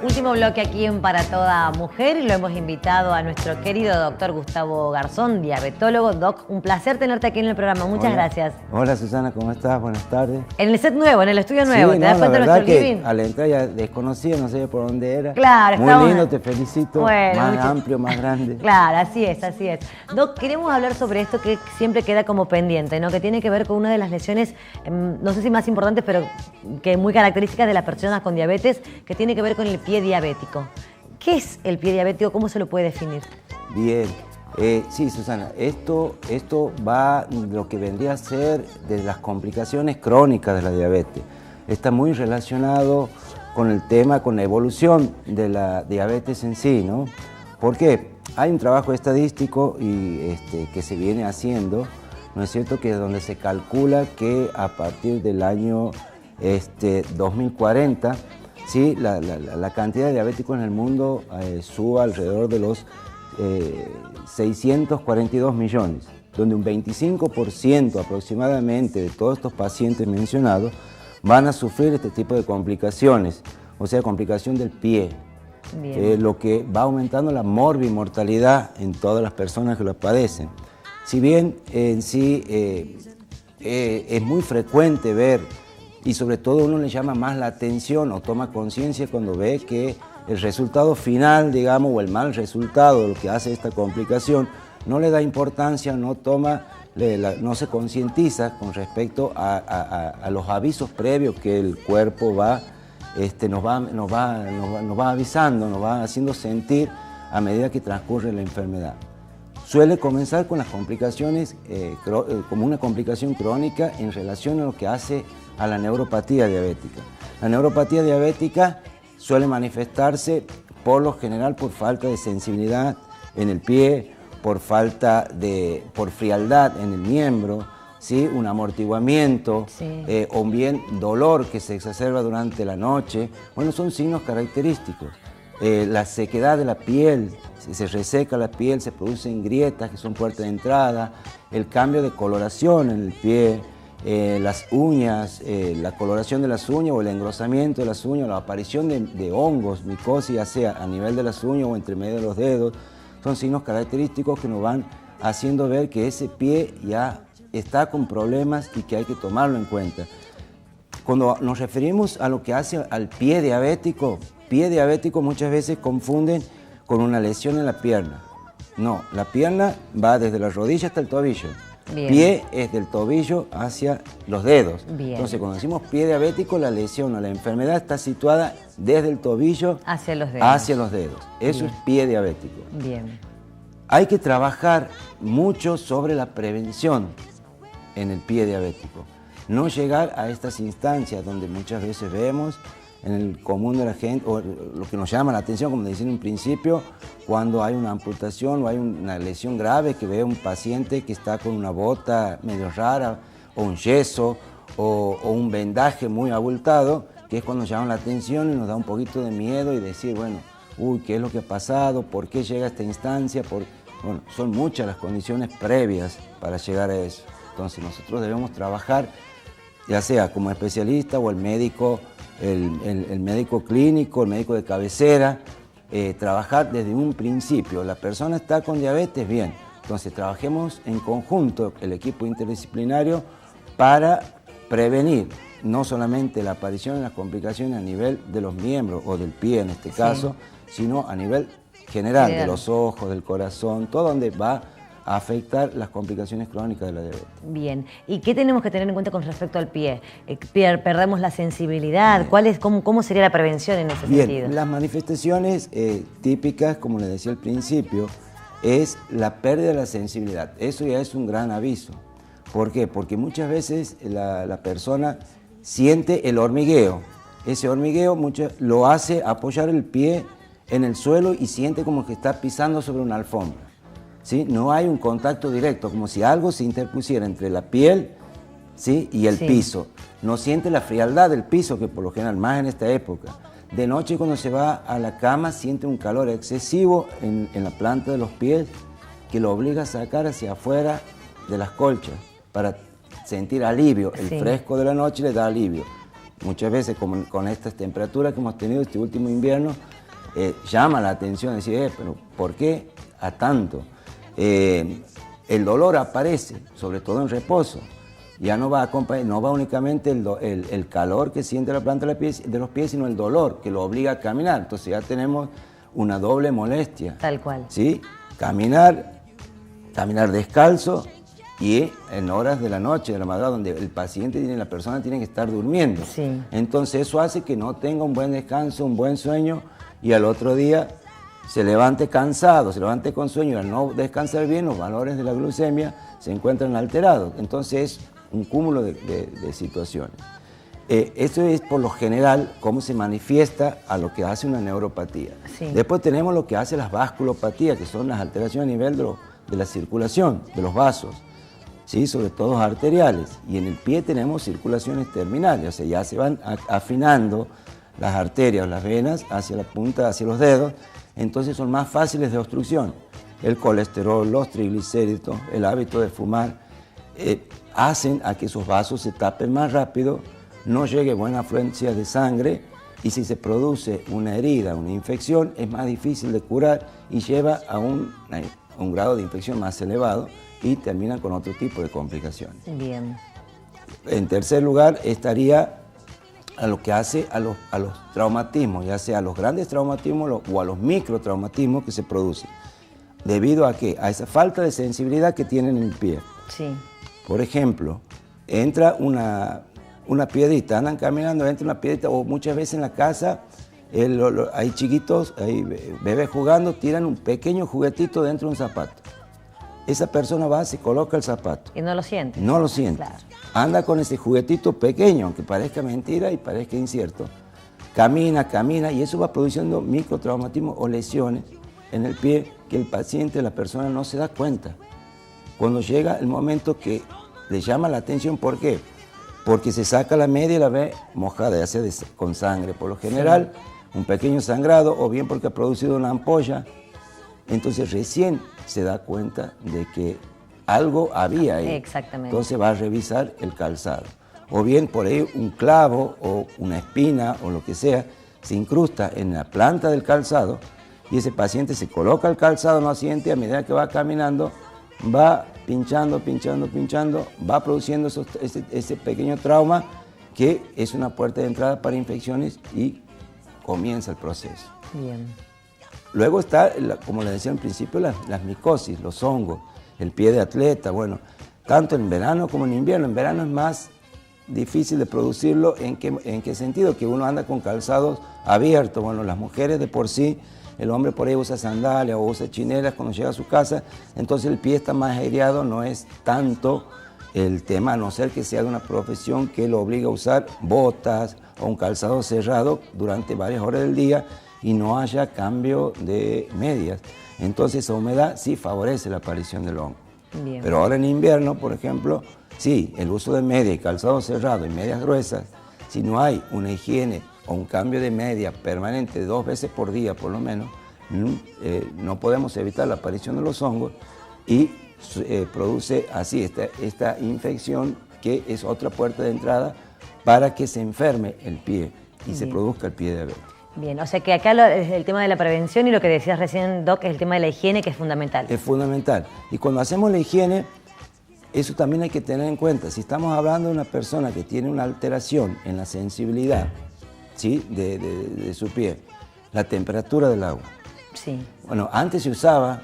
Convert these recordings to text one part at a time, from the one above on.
Último bloque aquí en Para Toda Mujer y lo hemos invitado a nuestro querido doctor Gustavo Garzón, diabetólogo. Doc, un placer tenerte aquí en el programa. Muchas gracias. Hola Susana, ¿cómo estás? Buenas tardes. En el set nuevo, en el estudio nuevo, sí, ¿te das cuenta de nuestro living? Al entrar ya desconocía, no sabía por dónde era. Claro, muy lindo, te felicito. Bueno, más amplio, más grande. Claro, así es, así es. Doc, queremos hablar sobre esto que siempre queda como pendiente, ¿no? Que tiene que ver con una de las lesiones, no sé si más importantes, pero que muy características de las personas con diabetes, que tiene que ver con el pie diabético. ¿Qué es el pie diabético? ¿Cómo se lo puede definir? Bien, sí, Susana, esto va lo que vendría a ser de las complicaciones crónicas de la diabetes. Está muy relacionado con el tema, con la evolución de la diabetes en sí, ¿no? ¿Por qué? Hay un trabajo estadístico que se viene haciendo, ¿no es cierto?, que es donde se calcula que a partir del año 2040, ¿sí?, la cantidad de diabéticos en el mundo suba alrededor de los 642 millones, donde un 25% aproximadamente de todos estos pacientes mencionados van a sufrir este tipo de complicaciones, o sea, complicación del pie. Lo que va aumentando la morbimortalidad en todas las personas que lo padecen. Si bien en sí es muy frecuente ver, y sobre todo uno le llama más la atención o toma conciencia cuando ve que el resultado final, digamos, o el mal resultado de lo que hace esta complicación, no le da importancia, no se concientiza con respecto a los avisos previos que el cuerpo nos va avisando, nos va haciendo sentir a medida que transcurre la enfermedad. Suele comenzar con las complicaciones, como una complicación crónica en relación a lo que hace a la neuropatía diabética. La neuropatía diabética suele manifestarse por lo general por falta de sensibilidad en el pie, por frialdad en el miembro, ¿sí?, un amortiguamiento, sí, o bien dolor que se exacerba durante la noche. Bueno, son signos característicos. La sequedad de la piel, se reseca la piel, se producen grietas que son puertas de entrada, el cambio de coloración en el pie, las uñas, la coloración de las uñas o el engrosamiento de las uñas, la aparición de hongos, micosis, ya sea a nivel de las uñas o entre medio de los dedos, son signos característicos que nos van haciendo ver que ese pie ya está con problemas y que hay que tomarlo en cuenta. Cuando nos referimos a lo que hace al pie diabético muchas veces confunden con una lesión en la pierna. No, la pierna va desde la rodilla hasta el tobillo. Bien. Pie es del tobillo hacia los dedos. Bien. Entonces, cuando decimos pie diabético, la lesión o la enfermedad está situada desde el tobillo hacia los dedos. Eso Bien. Es pie diabético. Bien. Hay que trabajar mucho sobre la prevención en el pie diabético. No llegar a estas instancias donde muchas veces vemos en el común de la gente, o lo que nos llama la atención, como decía en un principio, cuando hay una amputación o hay una lesión grave, que ve un paciente que está con una bota medio rara, o un yeso, o un vendaje muy abultado, que es cuando llama la atención y nos da un poquito de miedo y decir, bueno, ¿qué es lo que ha pasado? ¿Por qué llega a esta instancia? Bueno, son muchas las condiciones previas para llegar a eso. Entonces nosotros debemos trabajar, ya sea como especialista o el médico, el médico clínico, el médico de cabecera, trabajar desde un principio. La persona está con diabetes, bien, entonces trabajemos en conjunto, el equipo interdisciplinario, para prevenir no solamente la aparición de las complicaciones a nivel de los miembros o del pie en este caso, sino a nivel general, de los ojos, del corazón, todo donde va a afectar las complicaciones crónicas de la diabetes. Bien, ¿y qué tenemos que tener en cuenta con respecto al pie? ¿Perdemos la sensibilidad? ¿Cómo sería la prevención en ese sentido? Las manifestaciones típicas, como les decía al principio, es la pérdida de la sensibilidad. Eso ya es un gran aviso. ¿Por qué? Porque muchas veces la persona siente el hormigueo. Ese hormigueo lo hace apoyar el pie en el suelo y siente como que está pisando sobre una alfombra. ¿Sí? No hay un contacto directo, como si algo se interpusiera entre la piel, ¿sí?, y el piso. No siente la frialdad del piso, que por lo general, más en esta época. De noche, cuando se va a la cama, siente un calor excesivo en la planta de los pies que lo obliga a sacar hacia afuera de las colchas para sentir alivio. El fresco de la noche le da alivio. muchas veces con estas temperaturas que hemos tenido este último invierno, llama la atención, decir, pero ¿por qué a tanto? El dolor aparece, sobre todo en reposo. Ya no va únicamente el calor que siente la planta de los pies, sino el dolor que lo obliga a caminar. Entonces ya tenemos una doble molestia. Tal cual. ¿Sí? Caminar descalzo y en horas de la noche, de la madrugada, donde la persona tiene que estar durmiendo. Sí. Entonces eso hace que no tenga un buen descanso, un buen sueño, y al otro día se levante cansado, se levante con sueño, y al no descansar bien, los valores de la glucemia se encuentran alterados. Entonces es un cúmulo de situaciones. Esto es por lo general cómo se manifiesta a lo que hace una neuropatía. Sí. Después tenemos lo que hace las vasculopatías, que son las alteraciones a nivel de la circulación, de los vasos, ¿sí? Sobre todo arteriales. Y en el pie tenemos circulaciones terminales, o sea, ya se van afinando las arterias, las venas hacia la punta, hacia los dedos, entonces son más fáciles de obstrucción. El colesterol, los triglicéridos, el hábito de fumar, hacen a que esos vasos se tapen más rápido, no llegue buena afluencia de sangre, y si se produce una herida, una infección, es más difícil de curar y lleva a un grado de infección más elevado y terminan con otro tipo de complicaciones. Bien. En tercer lugar estaría a lo que hace a los traumatismos, ya sea a los grandes traumatismos o a los microtraumatismos que se producen. ¿Debido a qué? A esa falta de sensibilidad que tienen en el pie. Sí. Por ejemplo, entra una piedrita, andan caminando, entra una piedrita, o muchas veces en la casa hay chiquitos, hay bebés jugando, tiran un pequeño juguetito dentro de un zapato. Esa persona va, se coloca el zapato. Y no lo siente. No lo siente. Claro. Anda con ese juguetito pequeño, aunque parezca mentira y parezca incierto. Camina, y eso va produciendo microtraumatismos o lesiones en el pie que el paciente, la persona no se da cuenta. Cuando llega el momento que le llama la atención, ¿por qué? Porque se saca la media y la ve mojada, ya sea con sangre. Por lo general, sí, un pequeño sangrado, o bien porque ha producido una ampolla. Entonces recién se da cuenta de que algo había ahí. Exactamente. Entonces va a revisar el calzado. O bien por ahí un clavo o una espina o lo que sea se incrusta en la planta del calzado y ese paciente se coloca el calzado, no siente, a medida que va caminando va pinchando, va produciendo ese pequeño trauma que es una puerta de entrada para infecciones y comienza el proceso. Bien. Luego está, como les decía al principio, las micosis, los hongos, el pie de atleta, bueno, tanto en verano como en invierno. En verano es más difícil de producirlo, ¿en qué sentido? Que uno anda con calzados abiertos, bueno, las mujeres de por sí, el hombre por ahí usa sandalias o usa chinelas cuando llega a su casa, entonces el pie está más aireado, no es tanto el tema, a no ser que sea de una profesión que lo obliga a usar botas o un calzado cerrado durante varias horas del día y no haya cambio de medias. Entonces esa humedad sí favorece la aparición del hongo. Bien. Pero ahora en invierno, por ejemplo, sí, el uso de media y calzado cerrado y medias gruesas, si no hay una higiene o un cambio de media permanente 2 veces por día por lo menos, no podemos evitar la aparición de los hongos y produce así esta infección que es otra puerta de entrada para que se enferme el pie y se produzca el pie diabético. Bien, o sea que acá el tema de la prevención y lo que decías recién, Doc, es el tema de la higiene, que es fundamental. Es fundamental. Y cuando hacemos la higiene, eso también hay que tener en cuenta. Si estamos hablando de una persona que tiene una alteración en la sensibilidad, ¿sí?, de su pie, la temperatura del agua. Sí. Bueno, antes se usaba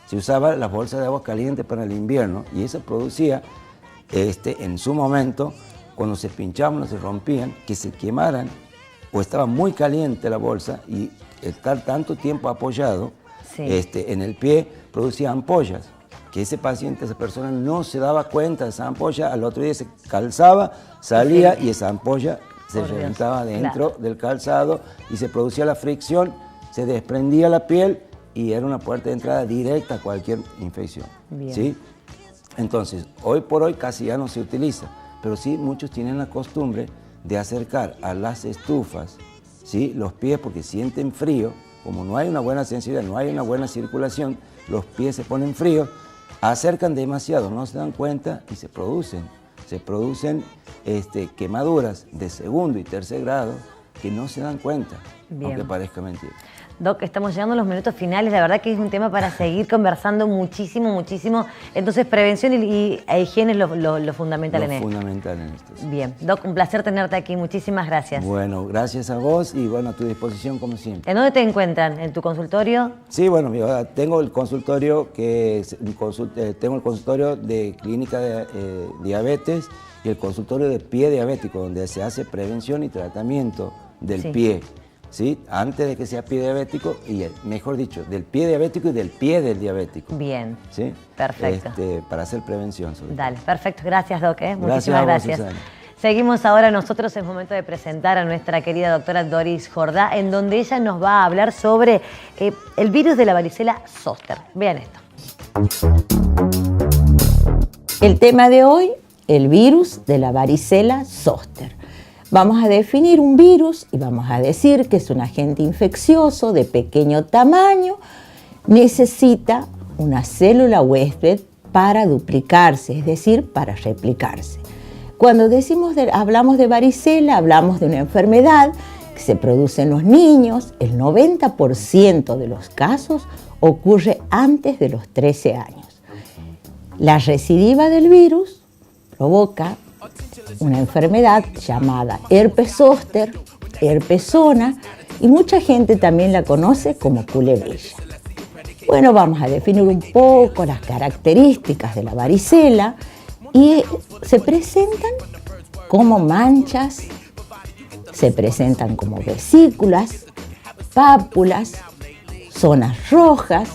las bolsas de agua caliente para el invierno y eso producía, en su momento, cuando se pinchaban o se rompían, que se quemaran o estaba muy caliente la bolsa y estar tanto tiempo apoyado en el pie producía ampollas, que ese paciente, esa persona no se daba cuenta de esa ampolla, al otro día se calzaba, salía y esa ampolla se reventaba dentro del calzado y se producía la fricción, se desprendía la piel y era una puerta de entrada directa a cualquier infección. ¿Sí? Entonces, hoy por hoy casi ya no se utiliza, pero sí muchos tienen la costumbre de acercar a las estufas, ¿sí?, los pies porque sienten frío, como no hay una buena sensibilidad, no hay una buena circulación, los pies se ponen fríos, acercan demasiado, no se dan cuenta y se producen quemaduras de segundo y tercer grado que no se dan cuenta, Bien. aunque parezca mentira. Doc, estamos llegando a los minutos finales, la verdad que es un tema para seguir conversando muchísimo, muchísimo. Entonces, prevención e higiene es lo fundamental en esto. Lo fundamental en esto. Sí. Bien, Doc, un placer tenerte aquí, muchísimas gracias. Bueno, gracias a vos y bueno, a tu disposición como siempre. ¿En dónde te encuentran? ¿En tu consultorio? Sí, bueno, mira, tengo el consultorio tengo el consultorio de clínica de diabetes y el consultorio de pie diabético, donde se hace prevención y tratamiento del pie. ¿Sí? Antes de que sea pie diabético, y mejor dicho, del pie diabético y del pie del diabético. Bien, ¿sí? Perfecto. Para hacer prevención. Dale, perfecto. Gracias, Doc. Muchísimas gracias. Susana. Seguimos ahora nosotros, es momento de presentar a nuestra querida doctora Doris Jordá, en donde ella nos va a hablar sobre el virus de la varicela zóster. Vean esto. El tema de hoy, el virus de la varicela zóster. Vamos a definir un virus y vamos a decir que es un agente infeccioso de pequeño tamaño, necesita una célula huésped para duplicarse, es decir, para replicarse. Cuando hablamos de varicela, hablamos de una enfermedad que se produce en los niños. El 90% de los casos ocurre antes de los 13 años. La recidiva del virus provoca una enfermedad llamada herpes zóster, herpes zona, y mucha gente también la conoce como culebrilla. Bueno, vamos a definir un poco las características de la varicela y se presentan como manchas, se presentan como vesículas, pápulas, zonas rojas.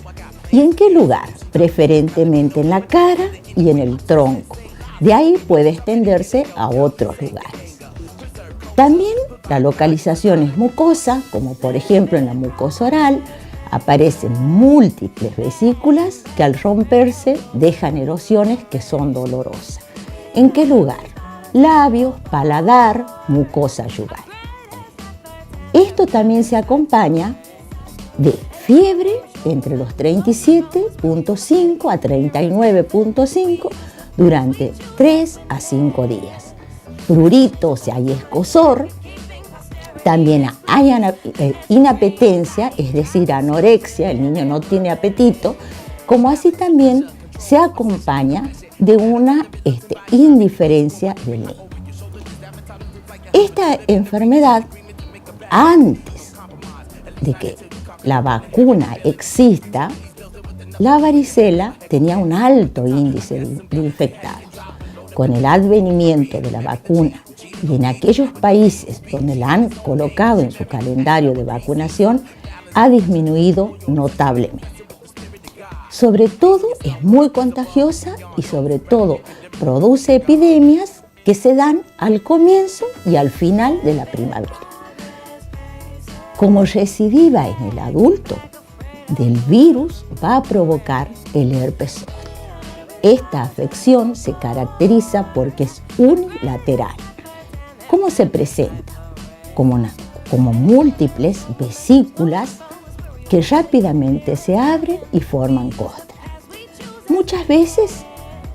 ¿Y en qué lugar? Preferentemente en la cara y en el tronco. De ahí puede extenderse a otros lugares. También la localización es mucosa, como por ejemplo en la mucosa oral, aparecen múltiples vesículas que al romperse dejan erosiones que son dolorosas. ¿En qué lugar? Labios, paladar, mucosa yugal. Esto también se acompaña de fiebre entre los 37.5 a 39.5 durante 3 a 5 días. Prurito, si hay escozor, también hay inapetencia, es decir, anorexia, el niño no tiene apetito, como así también se acompaña de una indiferencia del niño. Esta enfermedad, antes de que la vacuna exista, la varicela tenía un alto índice de infectados. Con el advenimiento de la vacuna y en aquellos países donde la han colocado en su calendario de vacunación, ha disminuido notablemente. Sobre todo es muy contagiosa y sobre todo produce epidemias que se dan al comienzo y al final de la primavera. Como recidiva en el adulto, del virus va a provocar el herpes zóster. Esta afección se caracteriza porque es unilateral. ¿Cómo se presenta? Como múltiples vesículas que rápidamente se abren y forman costras. Muchas veces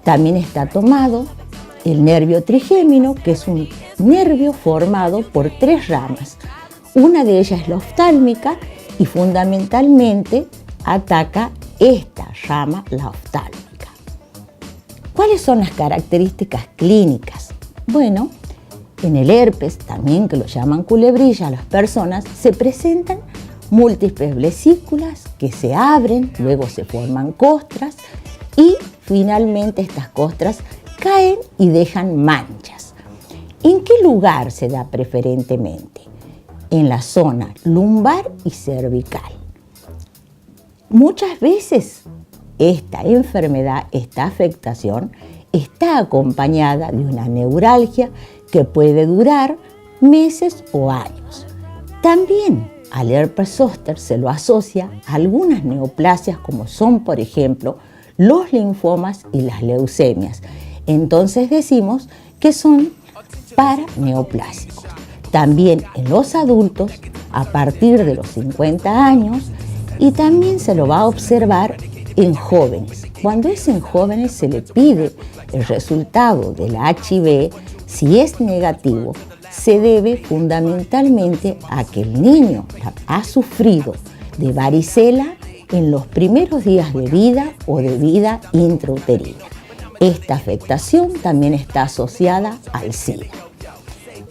también está tomado el nervio trigémino, que es un nervio formado por 3 ramas. Una de ellas es la oftálmica y fundamentalmente ataca esta rama, la oftálmica. ¿Cuáles son las características clínicas? Bueno, en el herpes, también que lo llaman culebrilla, a las personas se presentan múltiples vesículas que se abren, luego se forman costras y finalmente estas costras caen y dejan manchas. ¿En qué lugar se da preferentemente? En la zona lumbar y cervical. Muchas veces esta enfermedad, esta afectación, está acompañada de una neuralgia que puede durar meses o años. También al herpes zóster se lo asocia a algunas neoplasias como son, por ejemplo, los linfomas y las leucemias. Entonces decimos que son paraneoplásicos. También en los adultos a partir de los 50 años y también se lo va a observar en jóvenes. Cuando es en jóvenes se le pide el resultado del HIV, Si es negativo, se debe fundamentalmente a que el niño ha sufrido de varicela en los primeros días de vida o de vida intrauterina. Esta afectación también está asociada al SIDA.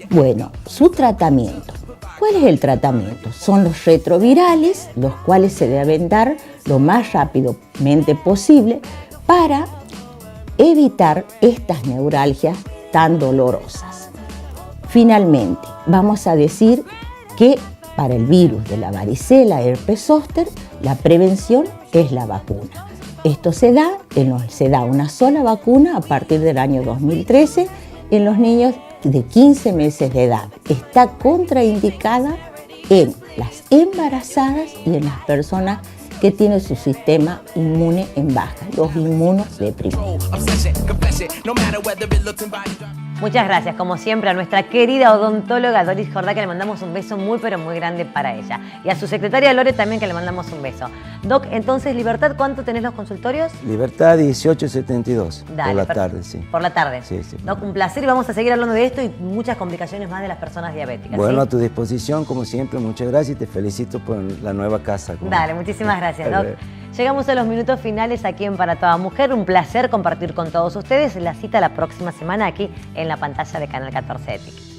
Bueno, su tratamiento. ¿Cuál es el tratamiento? Son los retrovirales, los cuales se deben dar lo más rápidamente posible para evitar estas neuralgias tan dolorosas. Finalmente, vamos a decir que para el virus de la varicela herpes zóster, la prevención es la vacuna. Esto se da una sola vacuna a partir del año 2013 en los niños de 15 meses de edad. Está contraindicada en las embarazadas y en las personas que tienen su sistema inmune en baja, los inmunodeprimidos. Muchas gracias, como siempre, a nuestra querida odontóloga Doris Jordá, que le mandamos un beso muy, pero muy grande para ella. Y a su secretaria Lore también, que le mandamos un beso. Doc, entonces, Libertad, ¿cuánto tenés los consultorios? Libertad 1872, Dale, por la tarde, sí. Por la tarde. Sí, sí. Doc, un placer y vamos a seguir hablando de esto y muchas complicaciones más de las personas diabéticas. Bueno, ¿sí? a tu disposición, como siempre, muchas gracias y te felicito por la nueva casa. Dale, muchísimas gracias, Doc. Llegamos a los minutos finales aquí en Para Toda Mujer. Un placer compartir con todos ustedes. La cita la próxima semana aquí en la pantalla de Canal 14 EPIC.